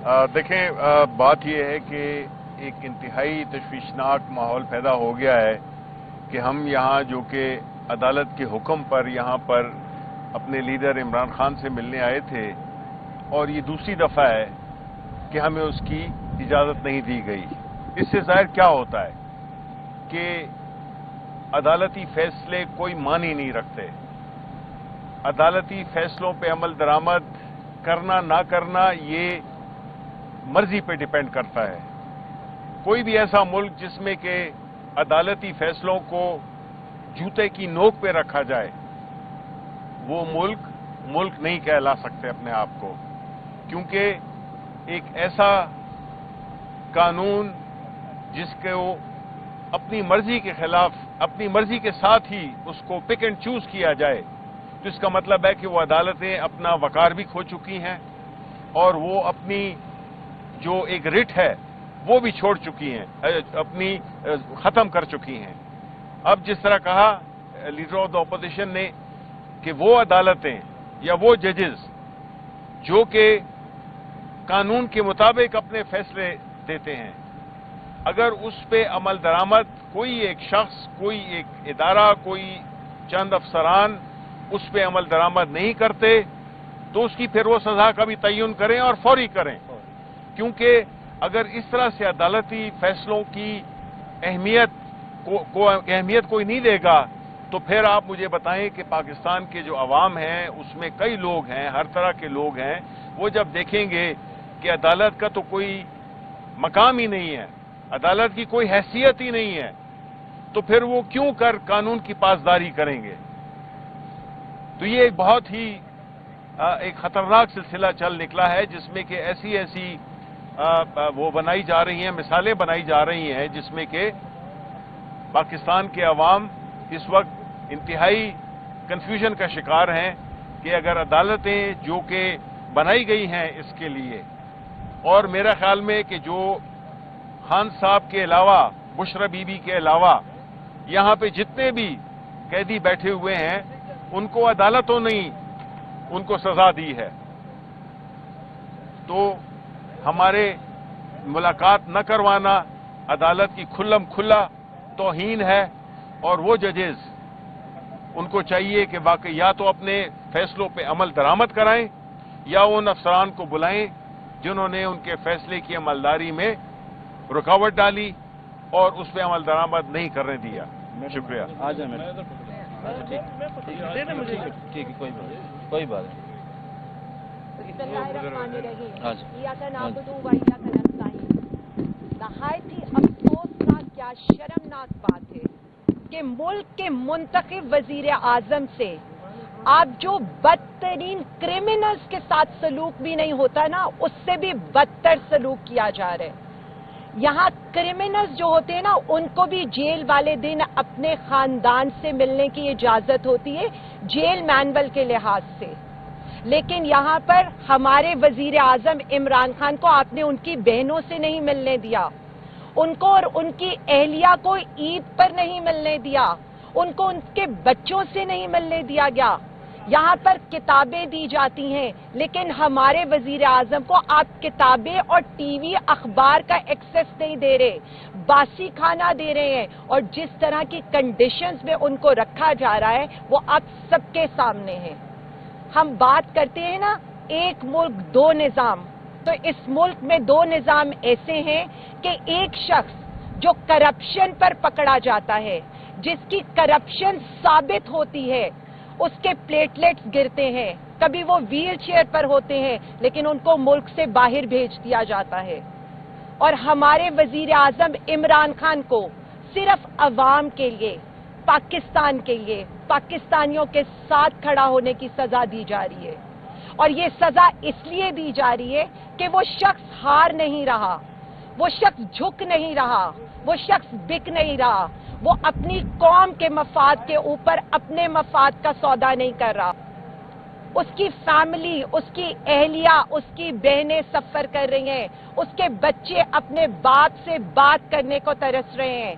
देखें, बात यह है कि एक इंतहाई तशवीशनाक माहौल पैदा हो गया है कि हम यहाँ जो कि अदालत के हुक्म पर यहाँ पर अपने लीडर इमरान खान से मिलने आए थे, और ये दूसरी दफ़ा है कि हमें उसकी इजाज़त नहीं दी गई। इससे ज़ाहिर क्या होता है कि अदालती फैसले कोई मानी नहीं रखते। अदालती फैसलों पे अमल दरामद करना ना करना ये मर्जी पे डिपेंड करता है। कोई भी ऐसा मुल्क जिसमें कि अदालती फैसलों को जूते की नोक पे रखा जाए, वो मुल्क नहीं कहला सकते अपने आप को, क्योंकि एक ऐसा कानून जिसके वो अपनी मर्जी के खिलाफ, अपनी मर्जी के साथ ही उसको पिक एंड चूज किया जाए, तो इसका मतलब है कि वो अदालतें अपना वकार भी खो चुकी हैं और वो अपनी जो एक रिट है वो भी छोड़ चुकी हैं, अपनी खत्म कर चुकी हैं। अब जिस तरह कहा लीडर ऑफ द ऑपोजिशन ने कि वो अदालतें या वो जजेस जो कि कानून के मुताबिक अपने फैसले देते हैं, अगर उस पे अमल दरामद कोई एक शख्स, कोई एक इदारा, कोई चंद अफसरान उस पे अमल दरामद नहीं करते, तो उसकी फिर वो सजा का भी तयन करें और फौरी करें। क्योंकि अगर इस तरह से अदालती फैसलों की अहमियत कोई नहीं देगा, तो फिर आप मुझे बताएं कि पाकिस्तान के जो अवाम हैं उसमें कई लोग हैं, हर तरह के लोग हैं, वो जब देखेंगे कि अदालत का तो कोई मकाम ही नहीं है, अदालत की कोई हैसियत ही नहीं है, तो फिर वो क्यों कर कानून की पासदारी करेंगे। तो ये एक बहुत ही एक खतरनाक सिलसिला चल निकला है, जिसमें कि ऐसी वो बनाई जा रही हैं, मिसालें बनाई जा रही हैं, जिसमें कि पाकिस्तान के अवाम इस वक्त इंतहाई कंफ्यूजन का शिकार हैं कि अगर अदालतें जो कि बनाई गई हैं इसके लिए, और मेरा ख्याल में कि जो खान साहब के अलावा, बुशरा बीबी के अलावा यहाँ पे जितने भी कैदी बैठे हुए हैं, उनको अदालतों ने उनको सजा दी है, तो हमारे मुलाकात न करवाना अदालत की खुल्लम खुल्ला तौहीन है। और वो जजेस, उनको चाहिए कि वाकई या तो अपने फैसलों पे अमल दरामद कराएं या उन अफसरान को बुलाएं जिन्होंने उनके फैसले की अमलदारी में रुकावट डाली और उस पर अमल दरामद नहीं करने दिया। शुक्रिया। ठीक है, कोई बात नहीं। नहायत ही अफसोसनाक, क्या शर्मनाक बात है कि मुल्क के मुंतखब वजीर आजम से आप जो बदतरीन क्रिमिनल्स के साथ सलूक भी नहीं होता ना, उससे भी बदतर सलूक किया जा रहा है। यहाँ क्रिमिनल्स जो होते हैं ना, उनको भी जेल वाले दिन अपने खानदान से मिलने की इजाजत होती है जेल मैनुअल के लिहाज से, लेकिन यहाँ पर हमारे वजीर आजम इमरान खान को आपने उनकी बहनों से नहीं मिलने दिया, उनको और उनकी अहलिया को ईद पर नहीं मिलने दिया, उनको उनके बच्चों से नहीं मिलने दिया गया। यहाँ पर किताबें दी जाती हैं, लेकिन हमारे वजीर आजम को आप किताबें और टीवी अखबार का एक्सेस नहीं दे रहे, बासी खाना दे रहे हैं, और जिस तरह की कंडीशंस में उनको रखा जा रहा है वो आप सबके सामने है। हम बात करते हैं ना एक मुल्क दो निजाम, तो इस मुल्क में दो निजाम ऐसे हैं कि एक शख्स जो करप्शन पर पकड़ा जाता है, जिसकी करप्शन साबित होती है, उसके प्लेटलेट्स गिरते हैं, कभी वो व्हील चेयर पर होते हैं, लेकिन उनको मुल्क से बाहर भेज दिया जाता है। और हमारे वजीर आजम इमरान खान को सिर्फ अवाम के लिए, पाकिस्तान के लिए, पाकिस्तानियों के साथ खड़ा होने की सजा दी जा रही है। और ये सजा इसलिए दी जा रही है कि वो शख्स हार नहीं रहा, वो शख्स झुक नहीं रहा, वो शख्स बिक नहीं रहा, वो अपनी कौम के मफाद के ऊपर अपने मफाद का सौदा नहीं कर रहा। उसकी फैमिली, उसकी अहलिया, उसकी बहनें सफर कर रही हैं, उसके बच्चे अपने बाप से बात करने को तरस रहे हैं।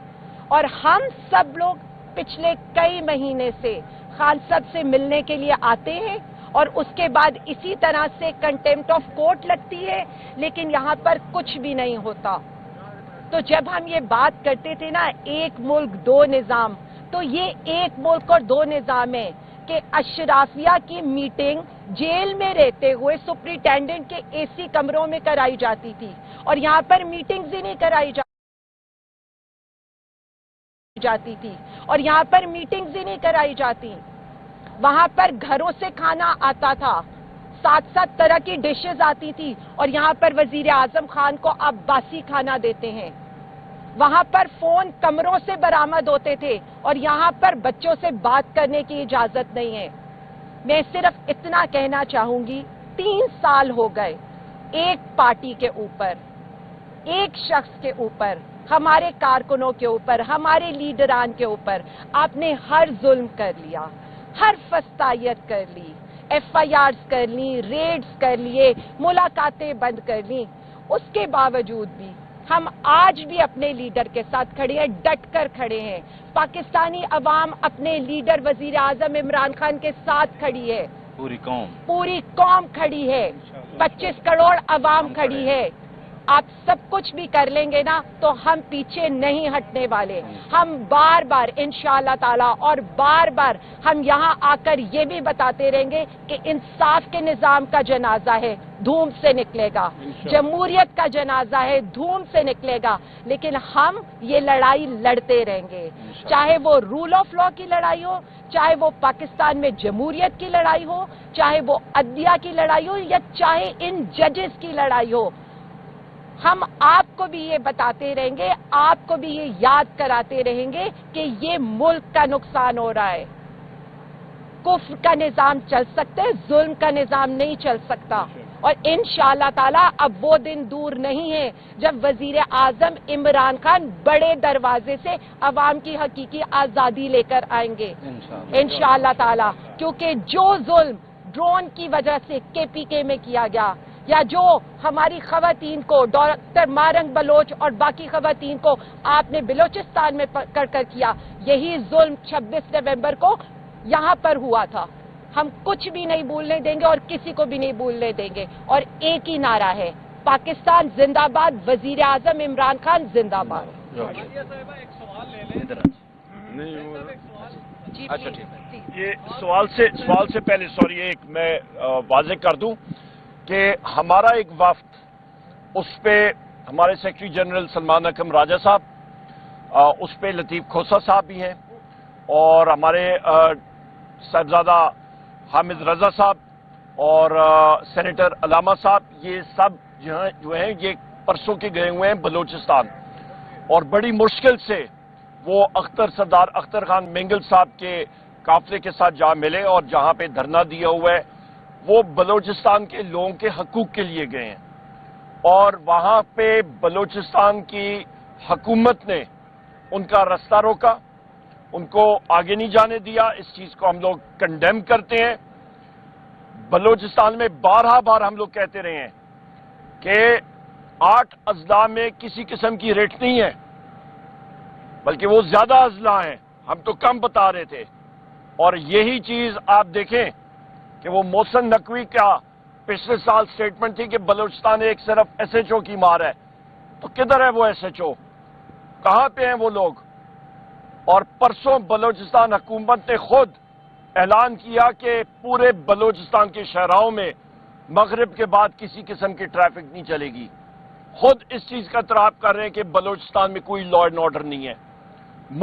और हम सब लोग पिछले कई महीने से खान साहब से मिलने के लिए आते हैं और उसके बाद इसी तरह से कंटेम्प्ट ऑफ कोर्ट लगती है, लेकिन यहाँ पर कुछ भी नहीं होता। तो जब हम ये बात करते थे ना एक मुल्क दो निज़ाम, तो ये एक मुल्क और दो निज़ाम है कि अशराफिया की मीटिंग जेल में रहते हुए सुप्रिंटेंडेंट के एसी कमरों में कराई जाती थी, और यहाँ पर मीटिंग्स ही नहीं कराई जाती थी, और यहाँ पर मीटिंग्स ही नहीं कराई जाती। वहां पर घरों से खाना आता था, 7-7 तरह की डिशेस आती थी, और यहाँ पर वजीर आजम खान को आप बासी खाना देते हैं। वहां पर फोन कमरों से बरामद होते थे, और यहाँ पर बच्चों से बात करने की इजाजत नहीं है। मैं सिर्फ इतना कहना चाहूंगी, 3 साल हो गए एक पार्टी के ऊपर, एक शख्स के ऊपर, हमारे कारकुनों के ऊपर, हमारे लीडरान के ऊपर आपने हर जुल्म कर लिया, हर फस्तायत कर ली, FIRs कर ली, रेड्स कर लिए, मुलाकातें बंद कर ली। उसके बावजूद भी हम आज भी अपने लीडर के साथ खड़े हैं, डट कर खड़े हैं। पाकिस्तानी अवाम अपने लीडर वजीर आजम इमरान खान के साथ खड़ी है, पूरी कौम खड़ी है, 25 करोड़ अवाम खड़ी है। आप सब कुछ भी कर लेंगे ना तो हम पीछे नहीं हटने वाले। हम बार बार इंशाअल्लाह ताला और बार बार हम यहाँ आकर ये भी बताते रहेंगे कि इंसाफ के निजाम का जनाजा है, धूम से निकलेगा, जमहूरियत का जनाजा है, धूम से निकलेगा, लेकिन हम ये लड़ाई लड़ते रहेंगे। चाहे वो रूल ऑफ लॉ की लड़ाई हो, चाहे वो पाकिस्तान में जमहूरियत की लड़ाई हो, चाहे वो अदलिया की लड़ाई हो, या चाहे इन जजेस की लड़ाई हो, हम आपको भी ये बताते रहेंगे, आपको भी ये याद कराते रहेंगे कि ये मुल्क का नुकसान हो रहा है। कुफ्र का निजाम चल सकता है, जुल्म का निजाम नहीं चल सकता। और इंशाअल्लाह ताला अब वो दिन दूर नहीं है जब वजीर आजम इमरान खान बड़े दरवाजे से अवाम की हकीकी आजादी लेकर आएंगे इंशाअल्लाह ताला। क्योंकि जो जुल्म ड्रोन की वजह से KPK में किया गया, या जो हमारी खवातीन को, डॉक्टर मारंग बलोच और बाकी खवातीन को आपने बलोचिस्तान में कर किया, यही जुल्म 26 नवंबर को यहाँ पर हुआ था। हम कुछ भी नहीं भूलने देंगे और किसी को भी नहीं भूलने देंगे। और एक ही नारा है, पाकिस्तान जिंदाबाद, वजीर आजम इमरान खान जिंदाबाद। अच्छा ठीक है। ये सवाल से पहले सॉरी, एक मैं वाज़ेह कर दूं कि हमारा एक वफ्द, उस पे हमारे सेक्रेटरी जनरल सलमान अकरम राजा साहब, उस पे लतीफ खोसा साहब भी हैं, और हमारे साहबजादा हामिद रजा साहब और सेनेटर अलामा साहब, ये सब जो हैं ये परसों के गए हुए हैं बलूचिस्तान, और बड़ी मुश्किल से वो सरदार अख्तर खान मेंगल साहब के काफिले के साथ जा मिले, और जहां पे धरना दिया हुआ है वो बलूचिस्तान के लोगों के हकूक के लिए गए हैं। और वहां पे बलूचिस्तान की हुकूमत ने उनका रास्ता रोका, उनको आगे नहीं जाने दिया। इस चीज को हम लोग कंडेम करते हैं। बलूचिस्तान में बार हम लोग कहते रहे हैं कि 8 अजला में किसी किस्म की रेट नहीं है, बल्कि वो ज्यादा अजला हैं, हम तो कम बता रहे थे। और यही चीज आप देखें कि वो मोहसिन नकवी का पिछले साल स्टेटमेंट थी कि बलूचिस्तान एक सिर्फ SHO की मार है, तो किधर है वो SHO, कहां पे हैं वो लोग। और परसों बलूचिस्तान हुकूमत ने खुद ऐलान किया कि पूरे बलूचिस्तान के शहराओं में मगरिब के बाद किसी किस्म की ट्रैफिक नहीं चलेगी। खुद इस चीज का इतराफ कर रहे हैं कि बलूचिस्तान में कोई लॉ एंड ऑर्डर नहीं है।